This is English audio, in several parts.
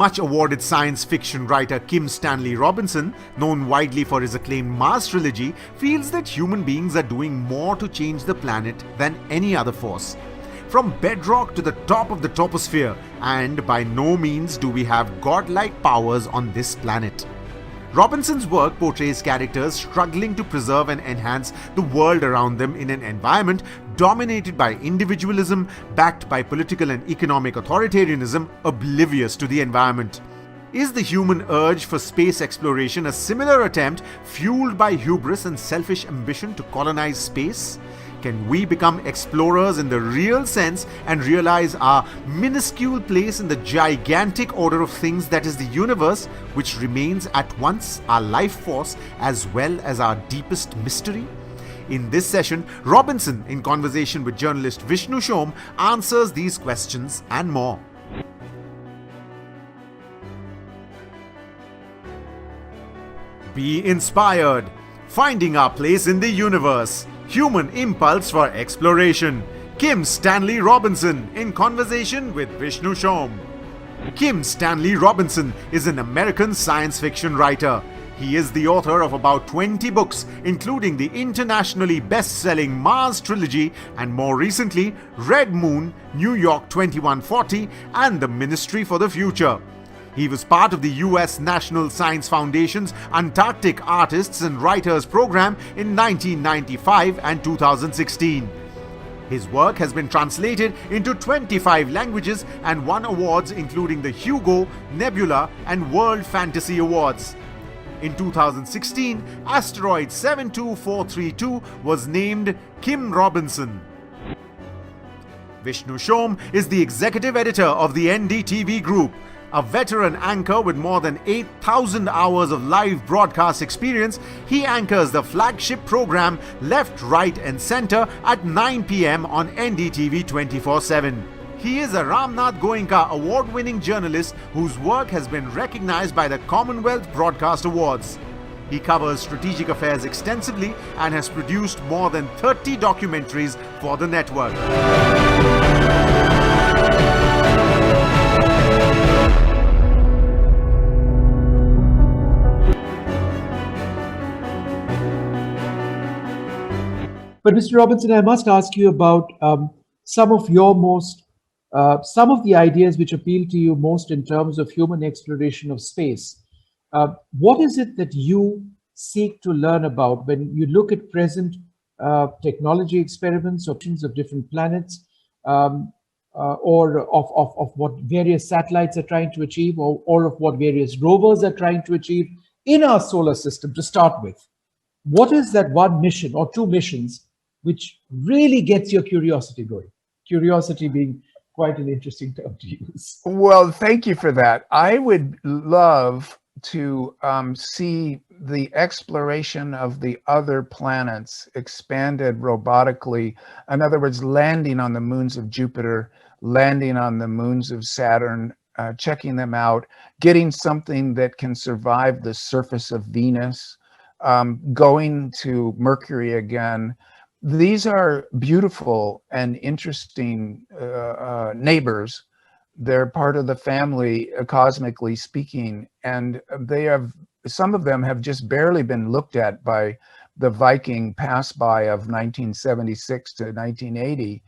Much awarded science fiction writer Kim Stanley Robinson, known widely for his acclaimed Mars Trilogy, feels that human beings are doing more to change the planet than any other force. From bedrock to the top of the troposphere, and by no means do we have godlike powers on this planet. Robinson's work portrays characters struggling to preserve and enhance the world around them in an environment dominated by individualism, backed by political and economic authoritarianism, oblivious to the environment. Is the human urge for space exploration a similar attempt fueled by hubris and selfish ambition to colonize space? Can we become explorers in the real sense and realize our minuscule place in the gigantic order of things that is the universe, which remains at once our life force as well as our deepest mystery? In this session, Robinson, in conversation with journalist Vishnu Som, answers these questions and more. Be inspired. Finding our place in the universe. Human impulse for exploration. Kim Stanley Robinson in conversation with Vishnu Som. Kim Stanley Robinson is an American science fiction writer. He is the author of about 20 books, including the internationally best-selling Mars Trilogy and more recently Red Moon, New York 2140 and The Ministry for the Future. He was part of the US National Science Foundation's Antarctic Artists and Writers program in 1995 and 2016. His work has been translated into 25 languages and won awards including the Hugo, Nebula, and World Fantasy Awards. In 2016, asteroid 72432 was named Kim Robinson. Vishnu Som is the executive editor of the NDTV Group. A veteran anchor with more than 8,000 hours of live broadcast experience, he anchors the flagship program Left, Right and Center at 9 p.m. on NDTV 24/7. He is a Ramnath Goenka award-winning journalist whose work has been recognized by the Commonwealth Broadcast Awards. He covers strategic affairs extensively and has produced more than 30 documentaries for the network. But Mr. Robinson, I must ask you about some of the ideas which appeal to you most in terms of human exploration of space. What is it that you seek to learn about when you look at present technology experiments, options of different planets, or of what various satellites are trying to achieve, or of what various rovers are trying to achieve in our solar system to start with? What is that one mission or two missions which really gets your curiosity going? Curiosity being quite an interesting term to use. Well, thank you for that. I would love to see the exploration of the other planets expanded robotically. In other words, landing on the moons of Jupiter, landing on the moons of Saturn, checking them out, getting something that can survive the surface of Venus, going to Mercury again. These are beautiful and interesting neighbors. They're part of the family, cosmically speaking, and some of them have just barely been looked at by the Viking pass-by of 1976 to 1980.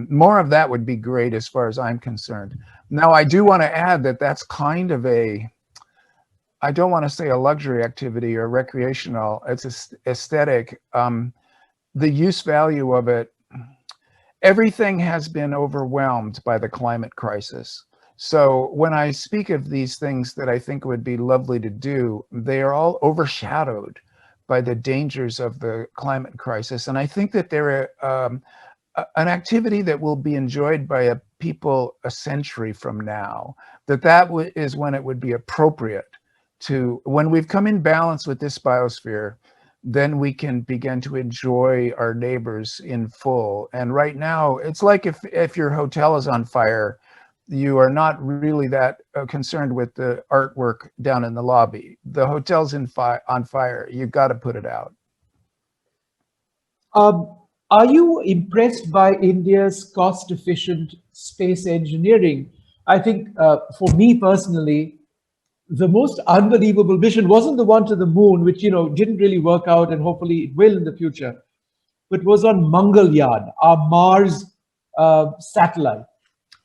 More of that would be great as far as I'm concerned. Now, I do want to add that that's kind of I don't want to say a luxury activity or recreational, it's aesthetic. The use value of it, everything has been overwhelmed by the climate crisis. So when I speak of these things that I think would be lovely to do, they are all overshadowed by the dangers of the climate crisis. And I think that they're an activity that will be enjoyed by a people a century from now, that is when it would be appropriate to, when we've come in balance with this biosphere, then we can begin to enjoy our neighbors in full. And right now, it's like if your hotel is on fire, you are not really that concerned with the artwork down in the lobby. The hotel's on fire. You've got to put it out. Are you impressed by India's cost-efficient space engineering, I think for me personally, the most unbelievable mission wasn't the one to the moon, which didn't really work out, and hopefully it will in the future, but was on Mangalyaan, our Mars satellite.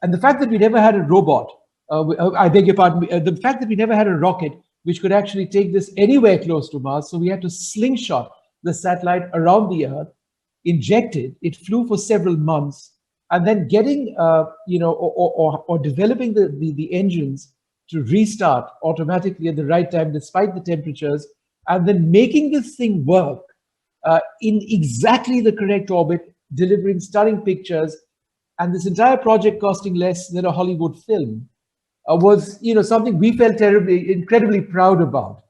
And the fact that we never had a robot, I beg your pardon, the fact that we never had a rocket which could actually take this anywhere close to Mars, so we had to slingshot the satellite around the Earth, inject it. It flew for several months, and then getting, or developing the engines to restart automatically at the right time, despite the temperatures, and then making this thing work in exactly the correct orbit, delivering stunning pictures, and this entire project costing less than a Hollywood film was, something we felt incredibly proud about.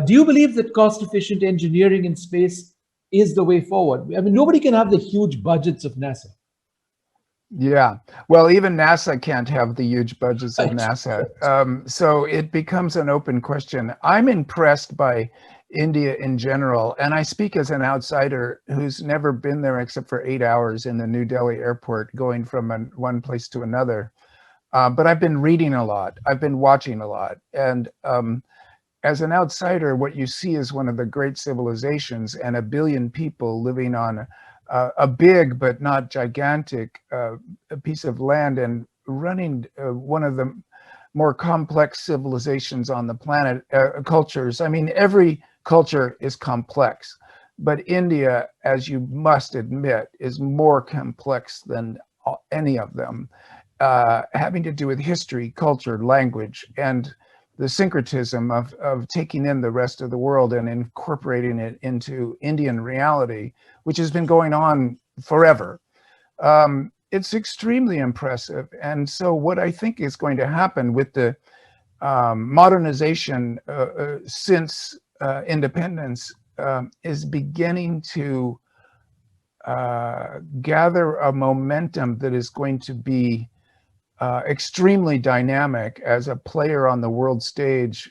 Do you believe that cost-efficient engineering in space is the way forward? I mean, nobody can have the huge budgets of NASA. Yeah, well, even NASA can't have the huge budgets of NASA. So it becomes an open question. I'm impressed by India in general, and I speak as an outsider who's never been there except for 8 hours in the New Delhi airport going from one place to another. But I've been reading a lot. I've been watching a lot. And as an outsider, what you see is one of the great civilizations and 1 billion people living on a big but not gigantic a piece of land and running one of the more complex civilizations on the planet, cultures. I mean, every culture is complex, but India, as you must admit, is more complex than any of them, having to do with history, culture, language, and the syncretism of taking in the rest of the world and incorporating it into Indian reality, which has been going on forever. It's extremely impressive. And so what I think is going to happen with the modernization since independence is beginning to gather a momentum that is going to be extremely dynamic as a player on the world stage.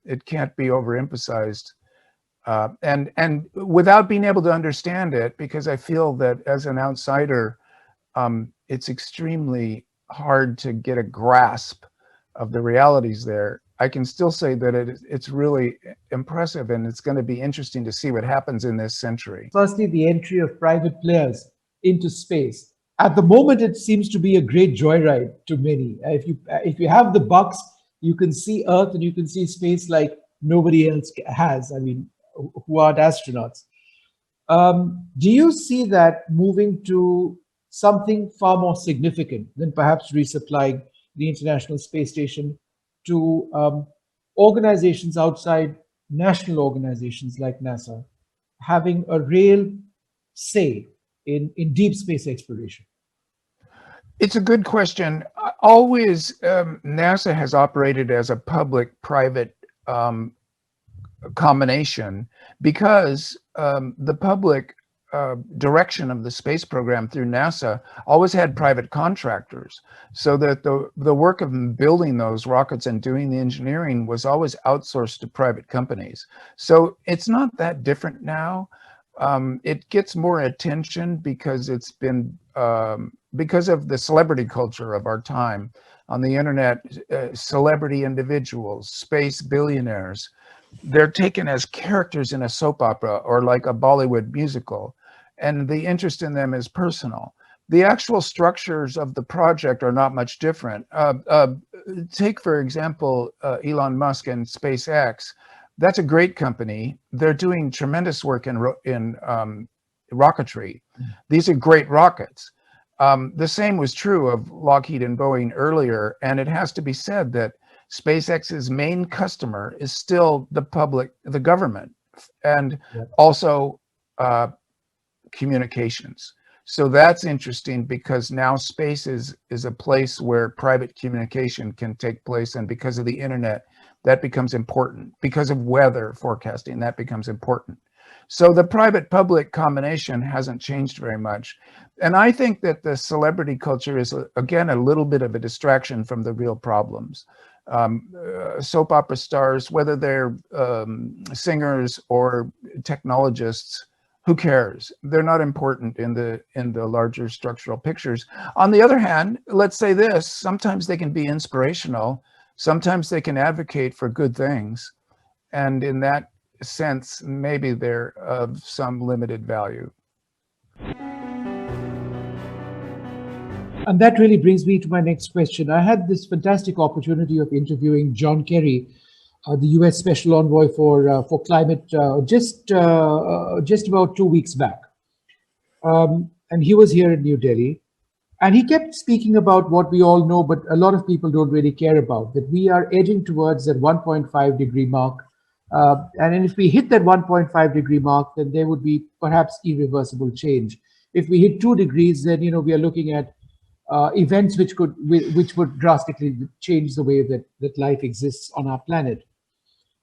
It can't be overemphasized. And without being able to understand it, because I feel that as an outsider, it's extremely hard to get a grasp of the realities there. I can still say that it's really impressive, and it's going to be interesting to see what happens in this century. Firstly, the entry of private players into space. At the moment, it seems to be a great joyride to many. If you have the bucks, you can see Earth and you can see space like nobody else has. I mean, who aren't astronauts. Do you see that moving to something far more significant than perhaps resupplying the International Space Station to organizations outside national organizations like NASA having a real say in deep space exploration? It's a good question. Always, NASA has operated as a public-private combination because the public direction of the space program through NASA always had private contractors, so that the work of building those rockets and doing the engineering was always outsourced to private companies. So it's not that different now. It gets more attention because it's been because of the celebrity culture of our time on the internet. Celebrity individuals, space billionaires, they're taken as characters in a soap opera or like a Bollywood musical, and the interest in them is personal. The actual structures of the project are not much different. Take, for example, Elon Musk and SpaceX. That's a great company. They're doing tremendous work in rocketry. These are great rockets. The same was true of Lockheed and Boeing earlier, and it has to be said that SpaceX's main customer is still the public, the government, and also communications. So that's interesting because now space is a place where private communication can take place, and because of the internet, that becomes important. Because of weather forecasting, that becomes important. So the private-public combination hasn't changed very much. And I think that the celebrity culture is, again, a little bit of a distraction from the real problems. Soap opera stars, whether they're singers or technologists, who cares? They're not important in the larger structural pictures. On the other hand, let's say this, sometimes they can be inspirational, sometimes they can advocate for good things, and in that sense, maybe they're of some limited value. And that really brings me to my next question. I had this fantastic opportunity of interviewing John Kerry, the U.S. Special Envoy for Climate, just about 2 weeks back, and he was here in New Delhi, and he kept speaking about what we all know, but a lot of people don't really care about, that we are edging towards that 1.5 degree mark, and if we hit that 1.5 degree mark, then there would be perhaps irreversible change. If we hit 2 degrees, then we are looking at events which would drastically change the way that life exists on our planet.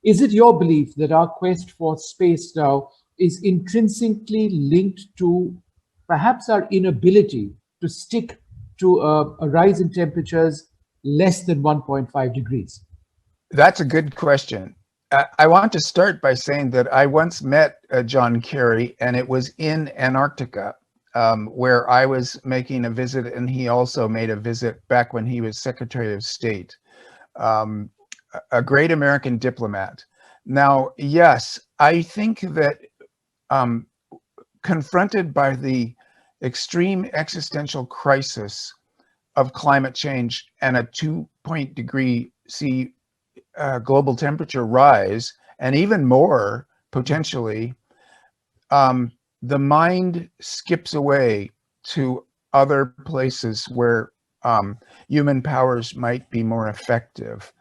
Is it your belief that our quest for space now is intrinsically linked to perhaps our inability to stick to a rise in temperatures less than 1.5 degrees? That's a good question. I want to start by saying that I once met John Kerry, and it was in Antarctica, where I was making a visit, and he also made a visit back when he was Secretary of State. A great American diplomat. Now, yes, I think that confronted by the extreme existential crisis of climate change and a 2-degree C global temperature rise, and even more potentially, the mind skips away to other places where human powers might be more effective.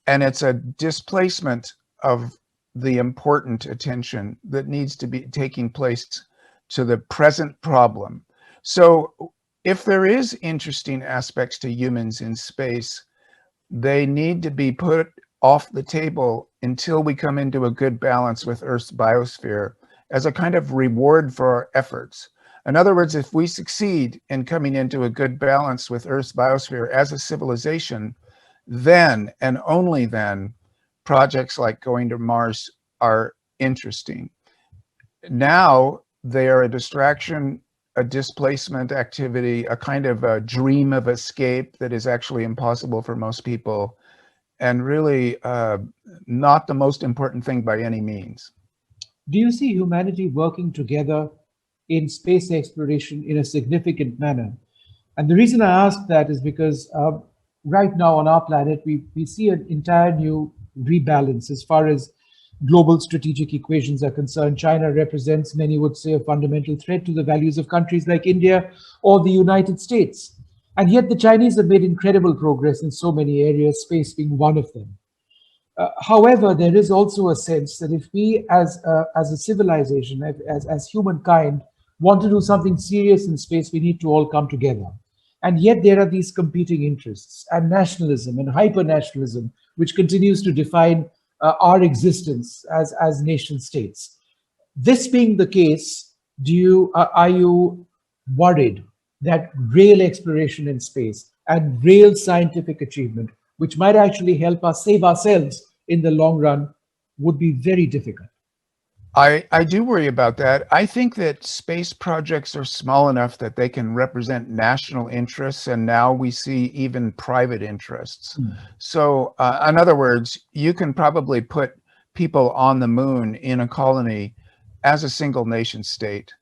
And it's a displacement of the important attention that needs to be taking place to the present problem. So if there is interesting aspects to humans in space, they need to be put off the table until we come into a good balance with Earth's biosphere as a kind of reward for our efforts. In other words, if we succeed in coming into a good balance with Earth's biosphere as a civilization, then and only then projects like going to Mars are interesting. Now they are a distraction, a displacement activity, a kind of a dream of escape that is actually impossible for most people, and really not the most important thing by any means. Do you see humanity working together in space exploration in a significant manner? And the reason I ask that is because right now on our planet, we see an entire new rebalance as far as global strategic equations are concerned. China represents, many would say, a fundamental threat to the values of countries like India or the United States. And yet the Chinese have made incredible progress in so many areas, space being one of them. However, there is also a sense that if we as a civilization, as humankind, want to do something serious in space, we need to all come together. And yet there are these competing interests and nationalism and hyper-nationalism, which continues to define our existence as nation states. This being the case, are you worried that real exploration in space and real scientific achievement, which might actually help us save ourselves in the long run, would be very difficult? I do worry about that. I think that space projects are small enough that they can represent national interests, and now we see even private interests. So in other words, you can probably put people on the moon in a colony as a single nation state.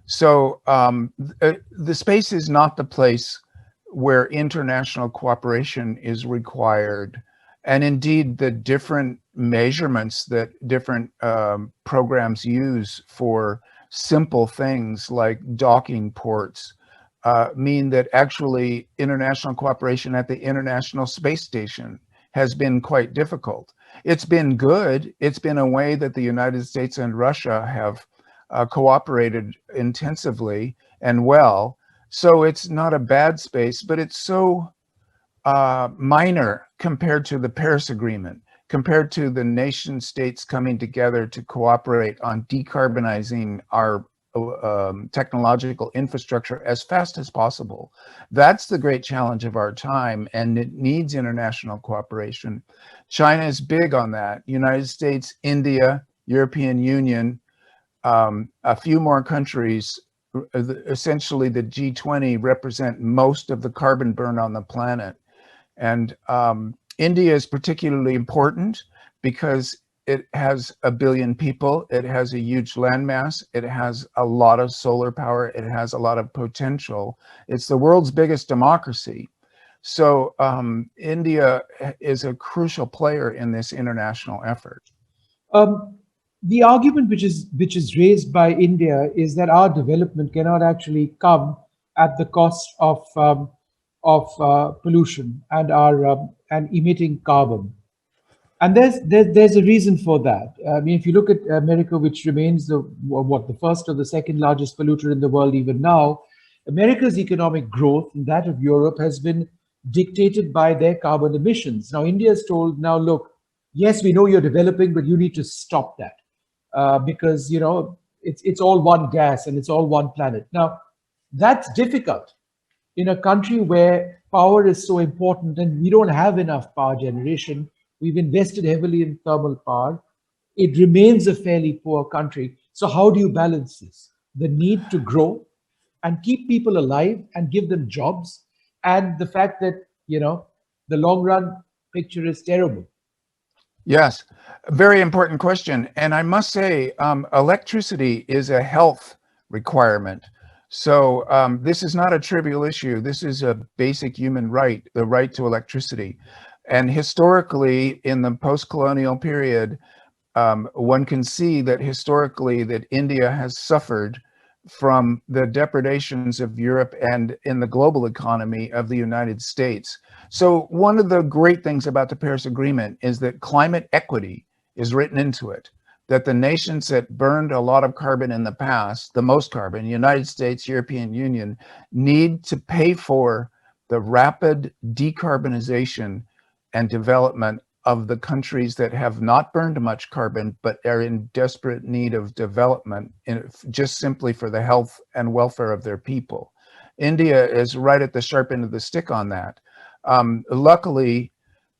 So the space is not the place where international cooperation is required. And indeed, the different measurements that different programs use for simple things like docking ports mean that actually international cooperation at the International Space Station has been quite difficult. It's been good. It's been a way that the United States and Russia have cooperated intensively and well. So it's not a bad space, but it's so minor compared to the Paris Agreement, compared to the nation states coming together to cooperate on decarbonizing our technological infrastructure as fast as possible. That's the great challenge of our time, and it needs international cooperation. China is big on that. United States, India, European Union, a few more countries, essentially the G20, represent most of the carbon burn on the planet. And India is particularly important because it has 1 billion people, it has a huge landmass, it has a lot of solar power, it has a lot of potential. It's the world's biggest democracy. So India is a crucial player in this international effort. The argument which is raised by India is that our development cannot actually come at the cost of pollution and our and emitting carbon. And there's a reason for that. I mean, if you look at America, which remains the first or the second largest polluter in the world even now, America's economic growth and that of Europe has been dictated by their carbon emissions. Now, India is told, now look, yes, we know you're developing, but you need to stop that because it's all one gas and it's all one planet. Now, that's difficult in a country where power is so important and we don't have enough power generation. We've invested heavily in thermal power. It remains a fairly poor country. So how do you balance this? The need to grow and keep people alive and give them jobs, and the fact that, the long run picture is terrible. Yes, a very important question. And I must say, electricity is a health requirement. So this is not a trivial issue. This is a basic human right, the right to electricity. And historically, in the post-colonial period, one can see that historically that India has suffered from the depredations of Europe and in the global economy of the United States. So one of the great things about the Paris Agreement is that climate equity is written into it, that the nations that burned a lot of carbon in the past, the most carbon, United States, European Union, need to pay for the rapid decarbonization and development of the countries that have not burned much carbon, but are in desperate need of development just simply for the health and welfare of their people. India is right at the sharp end of the stick on that. Luckily,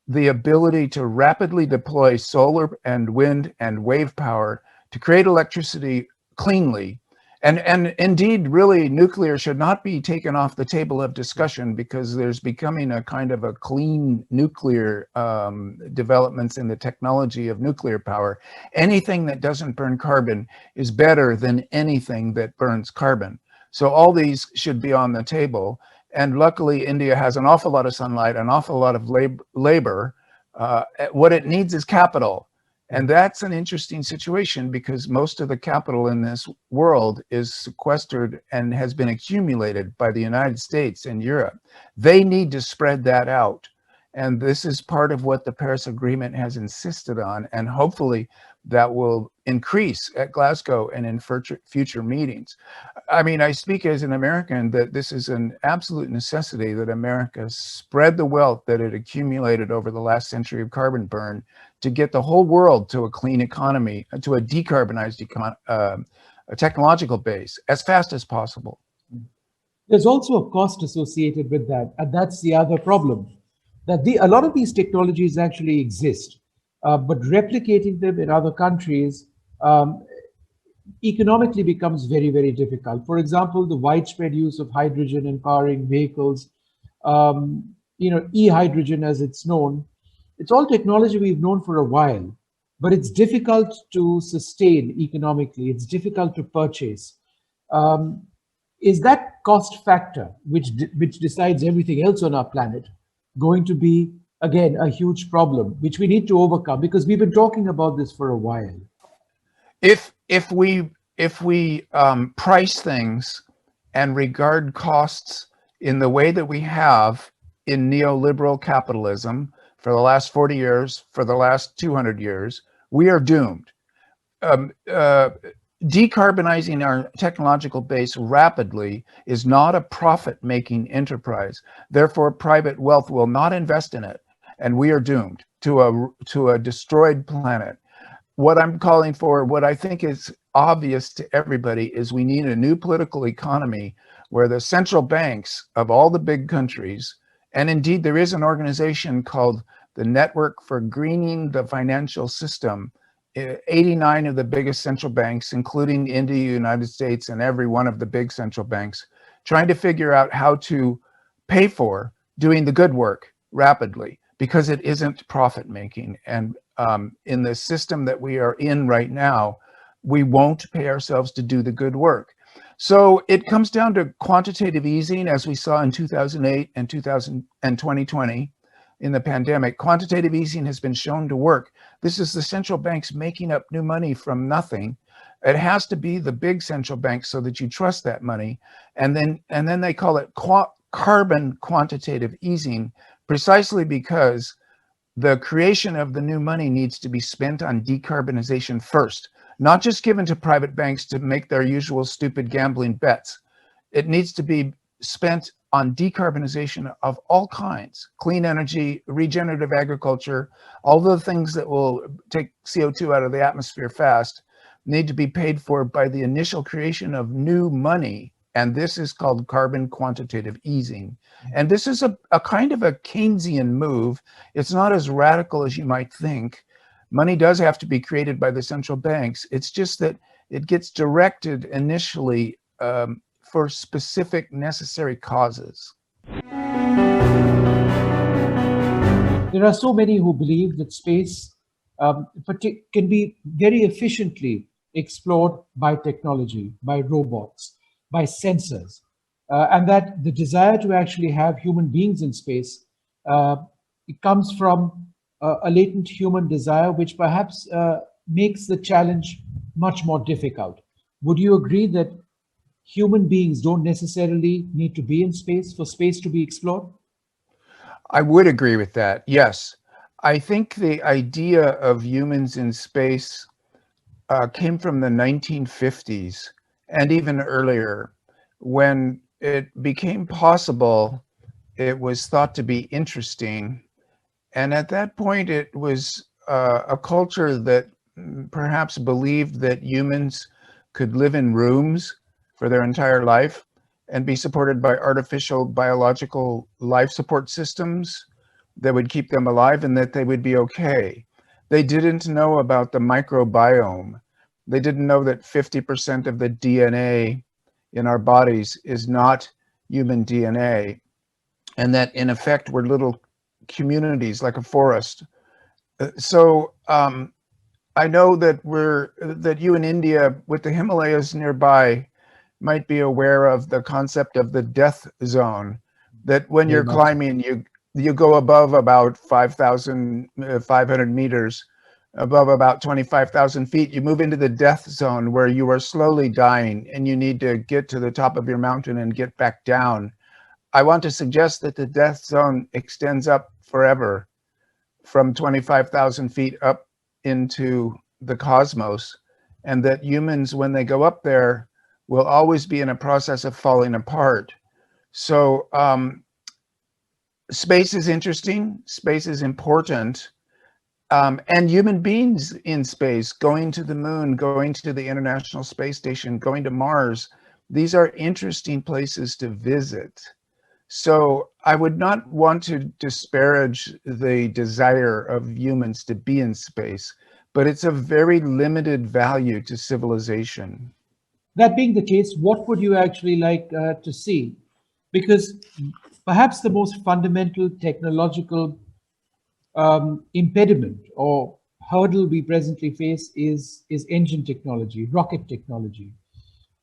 the ability to rapidly deploy solar and wind and wave power to create electricity cleanly, and indeed, really, nuclear should not be taken off the table of discussion because there's becoming a kind of a clean nuclear developments in the technology of nuclear power. Anything that doesn't burn carbon is better than anything that burns carbon. So all these should be on the table. And luckily, India has an awful lot of sunlight, an awful lot of labor. What it needs is capital. And that's an interesting situation because most of the capital in this world is sequestered and has been accumulated by the United States and Europe. They need to spread that out. And this is part of what the Paris Agreement has insisted on. And hopefully that will increase at Glasgow and in future meetings. I mean, I speak as an American that this is an absolute necessity that America spread the wealth that it accumulated over the last century of carbon burn to get the whole world to a clean economy, to a decarbonized a technological base as fast as possible. There's also a cost associated with that, and that's the other problem. That a lot of these technologies actually exist, but replicating them in other countries economically becomes very, very difficult. For example, the widespread use of hydrogen in powering vehicles, e-hydrogen as it's known, it's all technology we've known for a while, but it's difficult to sustain economically. It's difficult to purchase. Is that cost factor, which decides everything else on our planet, going to be, again, a huge problem, which we need to overcome? Because we've been talking about this for a while. If we price things and regard costs in the way that we have in neoliberal capitalism for the last 40 years, for the last 200 years, we are doomed. Decarbonizing our technological base rapidly is not a profit-making enterprise. Therefore, private wealth will not invest in it, and we are doomed to a destroyed planet. What I'm calling for, what I think is obvious to everybody, is we need a new political economy where the central banks of all the big countries, and indeed there is an organization called the Network for Greening the Financial System, 89 of the biggest central banks, including India, United States, and every one of the big central banks, trying to figure out how to pay for doing the good work rapidly, because it isn't profit making. And in the system that we are in right now, we won't pay ourselves to do the good work. So it comes down to quantitative easing, as we saw in 2008 and 2020 in the pandemic. Quantitative easing has been shown to work. This is the central banks making up new money from nothing. It has to be the big central banks so that you trust that money. And then they call it carbon quantitative easing, precisely because the creation of the new money needs to be spent on decarbonization first, not just given to private banks to make their usual stupid gambling bets. It needs to be spent on decarbonization of all kinds: clean energy, regenerative agriculture, all the things that will take CO2 out of the atmosphere fast need to be paid for by the initial creation of new money. And this is called carbon quantitative easing. And this is a kind of a Keynesian move. It's not as radical as you might think. Money does have to be created by the central banks. It's just that it gets directed initially for specific necessary causes. There are so many who believe that space can be very efficiently explored by technology, by robots, by sensors, and that the desire to actually have human beings in space, it comes from a latent human desire, which perhaps makes the challenge much more difficult. Would you agree that human beings don't necessarily need to be in space for space to be explored? I would agree with that, yes. I think the idea of humans in space came from the 1950s and even earlier. When it became possible, it was thought to be interesting. And at that point, it was a culture that perhaps believed that humans could live in rooms for their entire life and be supported by artificial biological life support systems that would keep them alive, and that they would be okay. They didn't know about the microbiome. They didn't know that 50% of the DNA in our bodies is not human DNA, and that in effect we're little communities like a forest. So I know that you in India with the Himalayas nearby might be aware of the concept of the death zone, that when you're climbing, you go above about 5,500 meters, above about 25,000 feet, you move into the death zone where you are slowly dying and you need to get to the top of your mountain and get back down. I want to suggest that the death zone extends up forever from 25,000 feet up into the cosmos, and that humans, when they go up there, will always be in a process of falling apart. So space is interesting, space is important, and human beings in space, going to the moon, going to the International Space Station, going to Mars, these are interesting places to visit. So I would not want to disparage the desire of humans to be in space, but it's of very limited value to civilization. That being the case, what would you actually like to see? Because perhaps the most fundamental technological impediment or hurdle we presently face is engine technology, rocket technology.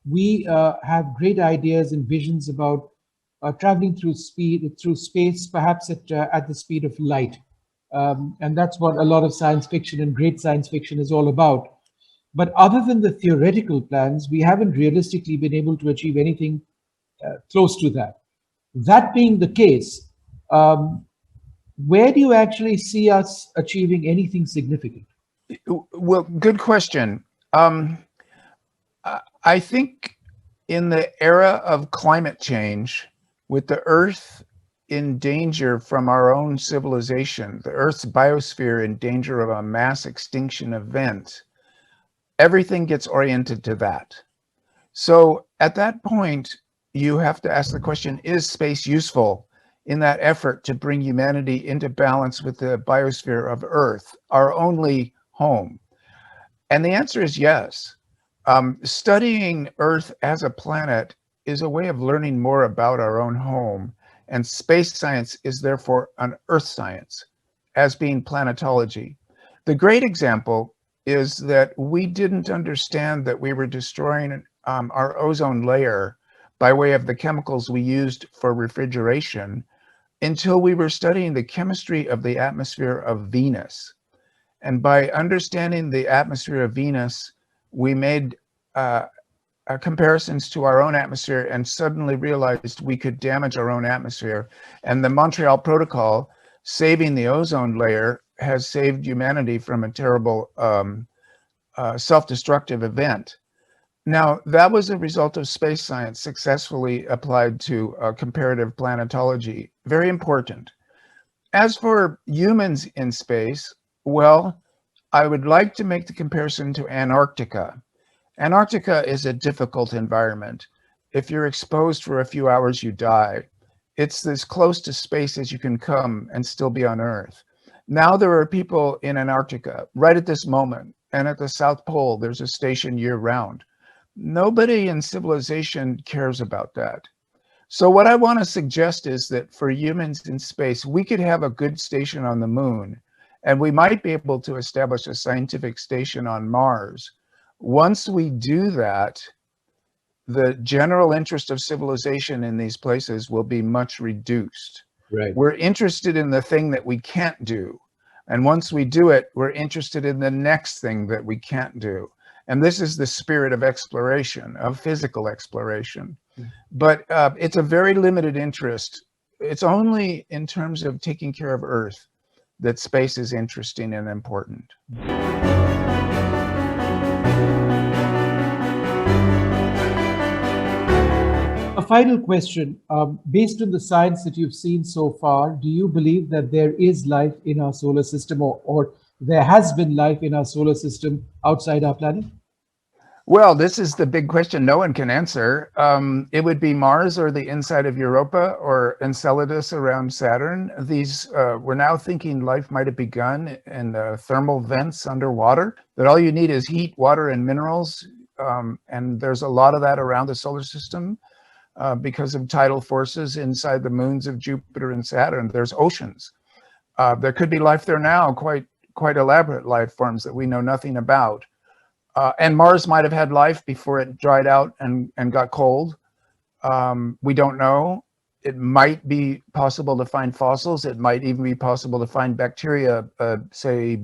We have great ideas and visions about traveling through space, perhaps at the speed of light, and that's what a lot of science fiction and great science fiction is all about. But other than the theoretical plans, we haven't realistically been able to achieve anything close to that. That being the case, where do you actually see us achieving anything significant? Well, good question. I think in the era of climate change, with the Earth in danger from our own civilization, the Earth's biosphere in danger of a mass extinction event, everything gets oriented to that. So at that point, you have to ask the question, is space useful in that effort to bring humanity into balance with the biosphere of Earth, our only home? And the answer is yes. Studying Earth as a planet is a way of learning more about our own home, and space science is therefore an Earth science, as being planetology. The great example is that we didn't understand that we were destroying our ozone layer by way of the chemicals we used for refrigeration until we were studying the chemistry of the atmosphere of Venus. And by understanding the atmosphere of Venus, we made comparisons to our own atmosphere and suddenly realized we could damage our own atmosphere. And the Montreal Protocol, saving the ozone layer, has saved humanity from a terrible self-destructive event. Now, that was a result of space science successfully applied to comparative planetology. Very important. As for humans in space, well, I would like to make the comparison to Antarctica. Antarctica is a difficult environment. If you're exposed for a few hours, you die. It's as close to space as you can come and still be on Earth. Now there are people in Antarctica right at this moment, and at the South Pole, there's a station year-round. Nobody in civilization cares about that. So what I want to suggest is that for humans in space, we could have a good station on the moon, and we might be able to establish a scientific station on Mars. Once we do that, the general interest of civilization in these places will be much reduced. Right. We're interested in the thing that we can't do. And once we do it, we're interested in the next thing that we can't do. And this is the spirit of exploration, of physical exploration. But it's a very limited interest. It's only in terms of taking care of Earth that space is interesting and important. A final question. Based on the science that you've seen so far, do you believe that there is life in our solar system, or there has been life in our solar system outside our planet? Well, this is the big question no one can answer. It would be Mars or the inside of Europa or Enceladus around Saturn. These, we're now thinking life might have begun in thermal vents underwater, that all you need is heat, water, and minerals. And there's a lot of that around the solar system because of tidal forces inside the moons of Jupiter and Saturn. There's oceans. There could be life there now, quite elaborate life forms that we know nothing about. And Mars might have had life before it dried out and got cold. We don't know. It might be possible to find fossils. It might even be possible to find bacteria, say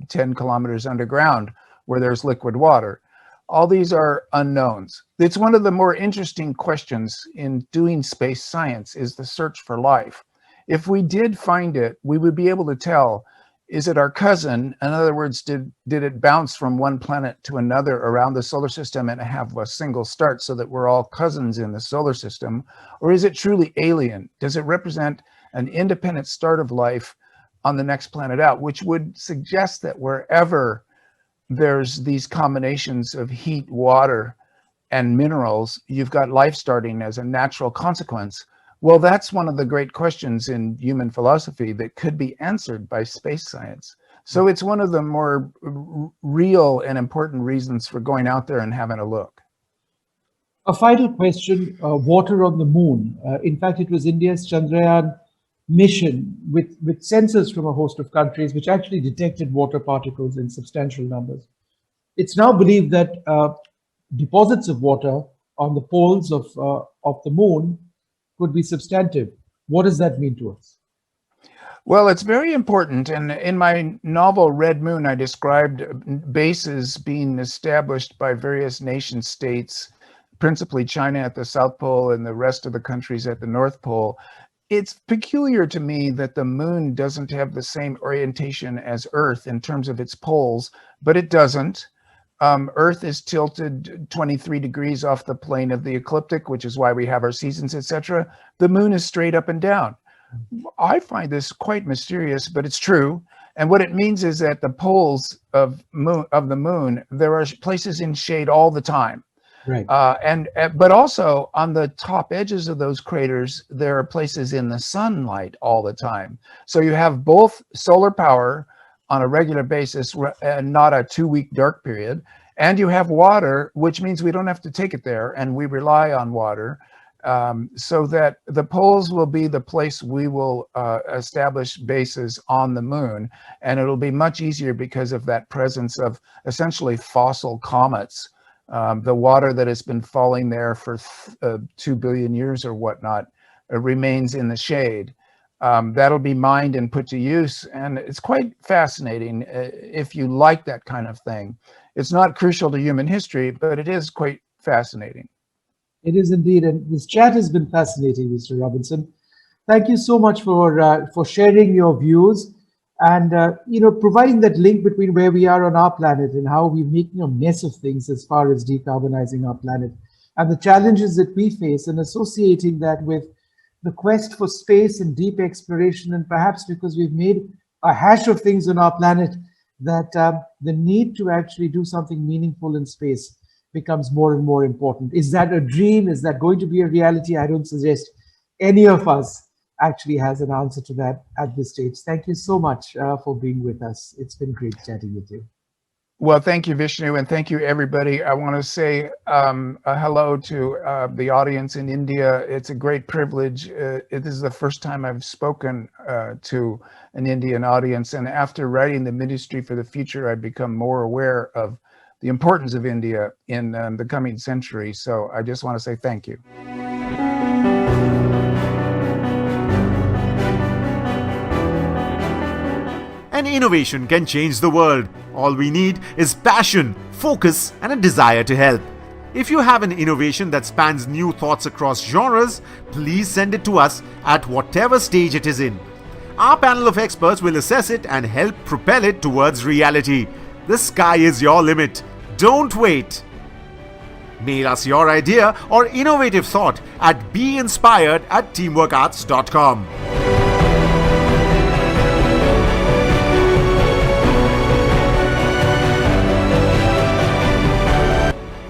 10 kilometers underground where there's liquid water. All these are unknowns. It's one of the more interesting questions in doing space science is the search for life. If we did find it, we would be able to tell, is it our cousin? In other words, did it bounce from one planet to another around the solar system and have a single start so that we're all cousins in the solar system? Or is it truly alien? Does it represent an independent start of life on the next planet out, which would suggest that wherever there's these combinations of heat, water, and minerals, you've got life starting as a natural consequence. Well, that's one of the great questions in human philosophy that could be answered by space science. So it's one of the more real and important reasons for going out there and having a look. A final question, water on the moon. In fact, it was India's Chandrayaan mission with sensors from a host of countries, which actually detected water particles in substantial numbers. It's now believed that deposits of water on the poles of the moon could be substantive. What does that mean to us? Well, it's very important. And in my novel, Red Moon, I described bases being established by various nation states, principally China at the South Pole and the rest of the countries at the North Pole. It's peculiar to me that the moon doesn't have the same orientation as Earth in terms of its poles, but it doesn't. Earth is tilted 23 degrees off the plane of the ecliptic, which is why we have our seasons, etc. The moon is straight up and down. I find this quite mysterious, but it's true. And what it means is that the poles of the moon, there are places in shade all the time. Right. But also on the top edges of those craters, there are places in the sunlight all the time. So you have both solar power on a regular basis, and not a 2-week dark period. And you have water, which means we don't have to take it there, and we rely on water. So that the poles will be the place we will establish bases on the moon, and it'll be much easier because of that presence of essentially fossil comets. The water that has been falling there for 2 billion years or whatnot remains in the shade. That'll be mined and put to use, and it's quite fascinating if you like that kind of thing. It's not crucial to human history, but it is quite fascinating. It is indeed, and this chat has been fascinating, Mr. Robinson. Thank you so much for sharing your views and providing that link between where we are on our planet and how we're making a mess of things as far as decarbonizing our planet and the challenges that we face, and associating that with the quest for space and deep exploration, and perhaps because we've made a hash of things on our planet, that the need to actually do something meaningful in space becomes more and more important. Is that a dream? Is that going to be a reality? I don't suggest any of us actually has an answer to that at this stage. Thank you so much for being with us. It's been great chatting with you. Well, thank you, Vishnu, and thank you, everybody. I want to say a hello to the audience in India. It's a great privilege. This is the first time I've spoken to an Indian audience, and after writing The Ministry for the Future, I've become more aware of the importance of India in the coming century. So I just want to say thank you. An innovation can change the world. All we need is passion, focus, and a desire to help. If you have an innovation that spans new thoughts across genres, please send it to us at whatever stage it is in. Our panel of experts will assess it and help propel it towards reality. The sky is your limit. Don't wait. Mail us your idea or innovative thought at beinspired@teamworkarts.com.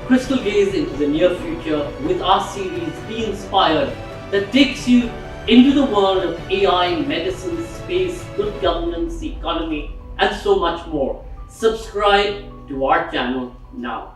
Crystal gaze into the near future with our series Be Inspired, that takes you into the world of AI, medicine, space, good governance, economy, and so much more. Subscribe to our channel now.